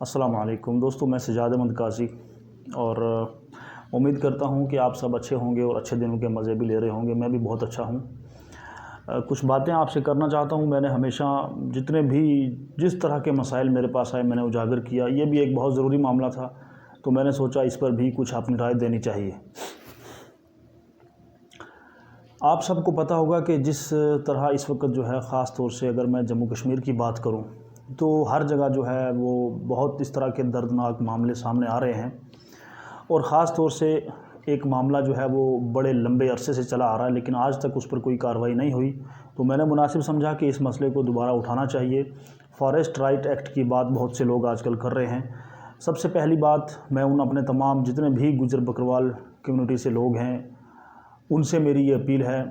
अस्सलाम वालेकुम दोस्तों, मैं सजाद अहमद काजी और उम्मीद करता हूं कि आप सब अच्छे होंगे और अच्छे दिनों के मज़े भी ले रहे होंगे। मैं भी बहुत अच्छा हूं। कुछ बातें आपसे करना चाहता हूं। मैंने हमेशा जिस तरह के मसाइल मेरे पास आए मैंने उजागर किया। ये भी एक बहुत ज़रूरी मामला था, तो मैंने सोचा इस पर भी कुछ अपनी राय देनी चाहिए। आप सबको पता होगा कि जिस तरह इस वक्त जो है, ख़ास तौर से अगर मैं जम्मू कश्मीर की बात करूं, तो हर जगह जो है वो बहुत इस तरह के दर्दनाक मामले सामने आ रहे हैं। और ख़ास तौर से एक मामला जो है वो बड़े लंबे अरसे से चला आ रहा है, लेकिन आज तक उस पर कोई कार्रवाई नहीं हुई। तो मैंने मुनासिब समझा कि इस मसले को दोबारा उठाना चाहिए। फॉरेस्ट राइट एक्ट की बात बहुत से लोग आजकल कर रहे हैं। सबसे पहली बात, मैं अपने तमाम जितने भी गुजर बकरवाल कम्यूनिटी से लोग हैं उनसे मेरी ये अपील है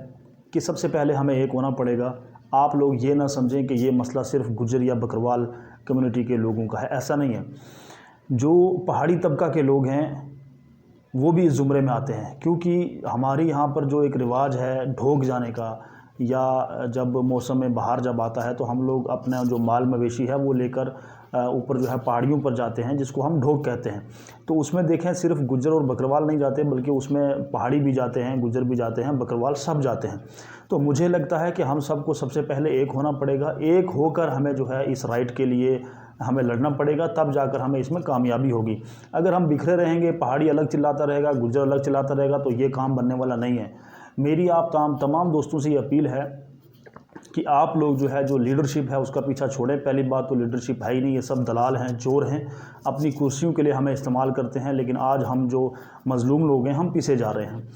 कि सबसे पहले हमें एक होना पड़ेगा। आप लोग ये ना समझें कि ये मसला सिर्फ गुजर या बकरवाल कम्युनिटी के लोगों का है, ऐसा नहीं है। जो पहाड़ी तबका के लोग हैं वो भी इस ज़ुमरे में आते हैं, क्योंकि हमारे यहाँ पर जो एक रिवाज है ढोक जाने का, या जब मौसम में बाहर जब आता है तो हम लोग अपना जो माल मवेशी है वो लेकर ऊपर जो है पहाड़ियों पर जाते हैं, जिसको हम ढोक कहते हैं। तो उसमें देखें सिर्फ गुज्जर और बकरवाल नहीं जाते, बल्कि उसमें पहाड़ी भी जाते हैं, गुज्जर भी जाते हैं, बकरवाल सब जाते हैं। तो मुझे लगता है कि हम सबको सबसे पहले एक होना पड़ेगा। एक होकर हमें जो है इस राइट के लिए हमें लड़ना पड़ेगा, तब जाकर हमें इसमें कामयाबी होगी। अगर हम बिखरे रहेंगे, पहाड़ी अलग चिल्लाता रहेगा, गुज्जर अलग चिल्लाता रहेगा, तो ये काम बनने वाला नहीं है। मेरी आप तमाम दोस्तों से ये अपील है कि आप लोग जो है जो लीडरशिप है उसका पीछा छोड़ें। पहली बात तो लीडरशिप है ही नहीं, ये सब दलाल हैं, चोर हैं, अपनी कुर्सियों के लिए हमें इस्तेमाल करते हैं। लेकिन आज हम जो मज़लूम लोग हैं हम पीछे जा रहे हैं।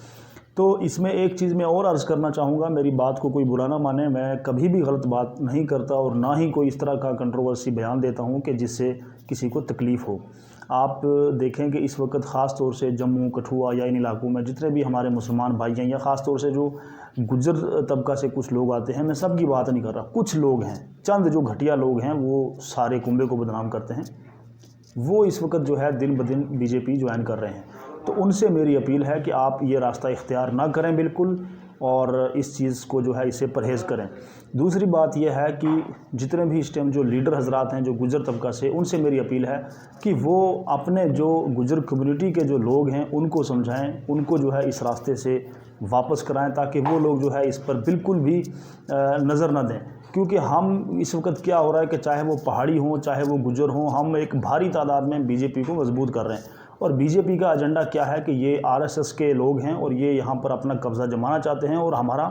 तो इसमें एक चीज़ मैं और अर्ज़ करना चाहूँगा, मेरी बात को कोई बुरा ना माने, मैं कभी भी गलत बात नहीं करता और ना ही कोई इस तरह का कंट्रोवर्सी बयान देता हूँ कि जिससे किसी को तकलीफ़ हो। आप देखें कि इस वक्त ख़ास तौर से जम्मू कठुआ या इन इलाकों में जितने भी हमारे मुसलमान भाई हैं, या ख़ास तौर से जो गुज्जर तबका से कुछ लोग आते हैं, मैं सब की बात नहीं कर रहा, कुछ लोग हैं, चंद जो घटिया लोग हैं वो सारे कुंबे को बदनाम करते हैं। वो इस वक्त जो है दिन ब दिन बीजेपी ज्वाइन कर रहे हैं। तो उनसे मेरी अपील है कि आप ये रास्ता इख्तियार ना करें बिल्कुल, और इस चीज़ को जो है इससे परहेज़ करें। दूसरी बात यह है कि जितने भी इस टाइम जो लीडर हजरात हैं जो गुजर तबका से, उनसे मेरी अपील है कि वो अपने जो गुजर कम्युनिटी के जो लोग हैं उनको समझाएं, उनको जो है इस रास्ते से वापस कराएं, ताकि वो लोग जो है इस पर बिल्कुल भी नज़र न दें। क्योंकि हम इस वक्त क्या हो रहा है कि चाहे वो पहाड़ी हों चाहे वो गुजर हों, हम एक भारी तादाद में बीजेपी को मजबूत कर रहे हैं। और बीजेपी का एजेंडा क्या है कि ये आरएसएस के लोग हैं और ये यहाँ पर अपना कब्ज़ा जमाना चाहते हैं और हमारा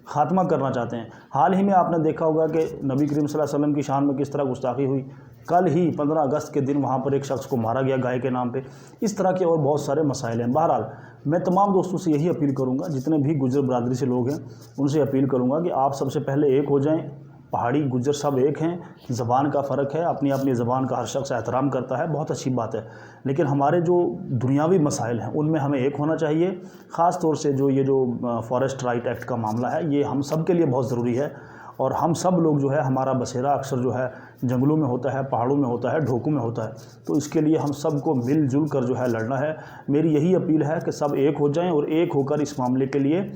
ख़ात्मा करना चाहते हैं। हाल ही में आपने देखा होगा कि नबी करीम सल्लल्लाहु अलैहि वसल्लम की शान में किस तरह गुस्ताखी हुई। कल ही 15 अगस्त के दिन वहाँ पर एक शख्स को मारा गया गाय के नाम पे। इस तरह के और बहुत सारे मसाइल हैं। बहरहाल मैं तमाम दोस्तों से यही अपील करूँगा, जितने भी गुजर बरादरी से लोग हैं उनसे अपील करूँगा कि आप सबसे पहले एक हो जाएँ। पहाड़ी गुज्जर सब एक हैं, ज़बान का फ़र्क है, अपनी अपनी ज़बान का हर शख्स एहतराम करता है, बहुत अच्छी बात है। लेकिन हमारे जो दुनियावी मसाइल हैं उनमें हमें एक होना चाहिए। ख़ास तौर से जो ये जो फॉरेस्ट राइट एक्ट का मामला है, ये हम सब के लिए बहुत ज़रूरी है। और हम सब लोग जो है, हमारा बसेरा अक्सर जो है जंगलों में होता है, पहाड़ों में होता है, ढोकों में होता है। तो इसके लिए हम सब को मिलजुल कर जो है लड़ना है। मेरी यही अपील है कि सब एक हो जाएं और एक होकर इस मामले के लिए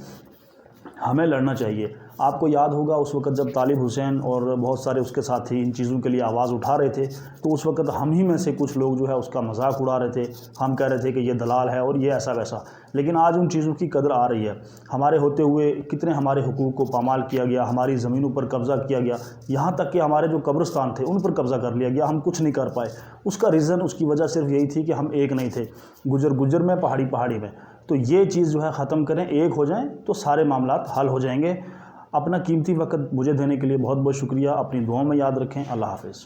हमें लड़ना चाहिए। आपको याद होगा उस वक्त जब तालिब हुसैन और बहुत सारे उसके साथी इन चीज़ों के लिए आवाज़ उठा रहे थे, तो उस वक्त हम ही में से कुछ लोग जो है उसका मजाक उड़ा रहे थे। हम कह रहे थे कि ये दलाल है और ये ऐसा वैसा। लेकिन आज उन चीज़ों की कदर आ रही है। हमारे होते हुए कितने हमारे हुकूक को पामाल किया गया, हमारी ज़मीनों पर कब्ज़ा किया गया, यहाँ तक कि हमारे जो कब्रिस्तान थे उन पर कब्ज़ा कर लिया गया, हम कुछ नहीं कर पाए। उसका रीज़न, उसकी वजह सिर्फ यही थी कि हम एक नहीं थे, गुजर गुजर में, पहाड़ी पहाड़ी में। तो ये चीज़ जो है ख़त्म करें, एक हो जाएं तो सारे मामलात हल हो जाएंगे। अपना कीमती वक्त मुझे देने के लिए बहुत बहुत शुक्रिया। अपनी दुआओं में याद रखें। अल्लाह हाफिज़।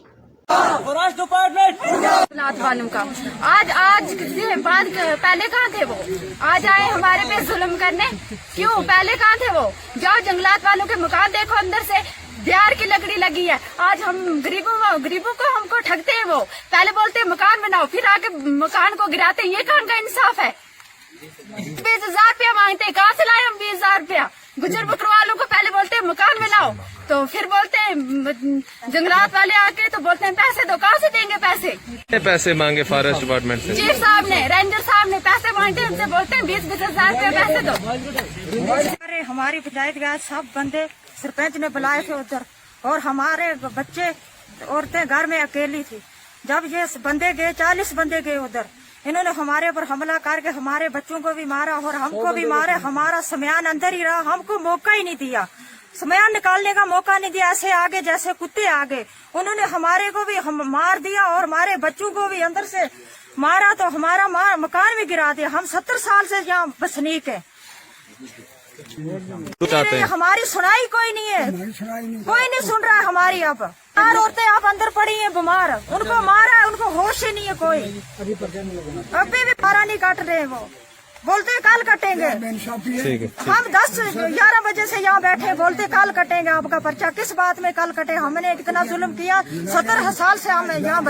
वालों का आज कितने बाद पहले कहाँ थे वो? आज आए हमारे पे जुल्म करने। क्यों? पहले कहाँ थे वो? जाओ जंगलात वालों के मकान देखो, अंदर से बिहार की लकड़ी लगी है। आज हम गरीबों को हमको ठगते हैं। वो पहले बोलते हैं मकान बनाओ, फिर आके मकान को गिराते हैं। ये कौन का इंसाफ है? 20,000 रुपया मांगते हैं। कहाँ से लाए हम 20,000 रुपया? गुजर बकरवालों को पहले बोलते हैं मकान बनाओ, तो फिर बोलते हैं जंगलात वाले आके तो बोलते हैं पैसे दो। कहाँ से देंगे पैसे? पैसे मांगे फॉरेस्ट डिपार्टमेंट से? चीफ साहब ने, रेंजर साहब ने पैसे मांगते हैं, उनसे बोलते हैं 20,000 रुपया पैसे दो। अरे हमारी पंचायत के सब बंदे सरपंच ने बुलाए थे उधर, और हमारे बच्चे औरतें घर में अकेली थी। जब ये बंदे गए 40 बंदे गए उधर, इन्होंने हमारे पर हमला करके हमारे बच्चों को भी मारा और हमको भी मारे। हमारा सामान अंदर ही रहा, हमको मौका ही नहीं दिया, सामान निकालने का मौका नहीं दिया। ऐसे आगे जैसे कुत्ते आगे, उन्होंने हमारे को भी हम मार दिया और हमारे बच्चों को भी अंदर से मारा, तो हमारा मकान भी गिरा दिया। हम 70 साल से यहाँ बसनीक है। चाहते हैं हमारी सुनाई कोई नहीं है, कोई नहीं सुन रहा है हमारी। अब 4 औरतें आप अंदर पड़ी हैं बीमार, उनको मारा है, उनको होश ही नहीं है कोई, अभी भी मारा नहीं काट रहे हैं। वो बोलते कल कटेंगे। ठीक है। हम 10-11 बजे से यहाँ बैठे, बोलते कल कटेंगे आपका पर्चा। किस बात में कल कटे? हमने इतना जुल्म किया, 17 साल से हम यहाँ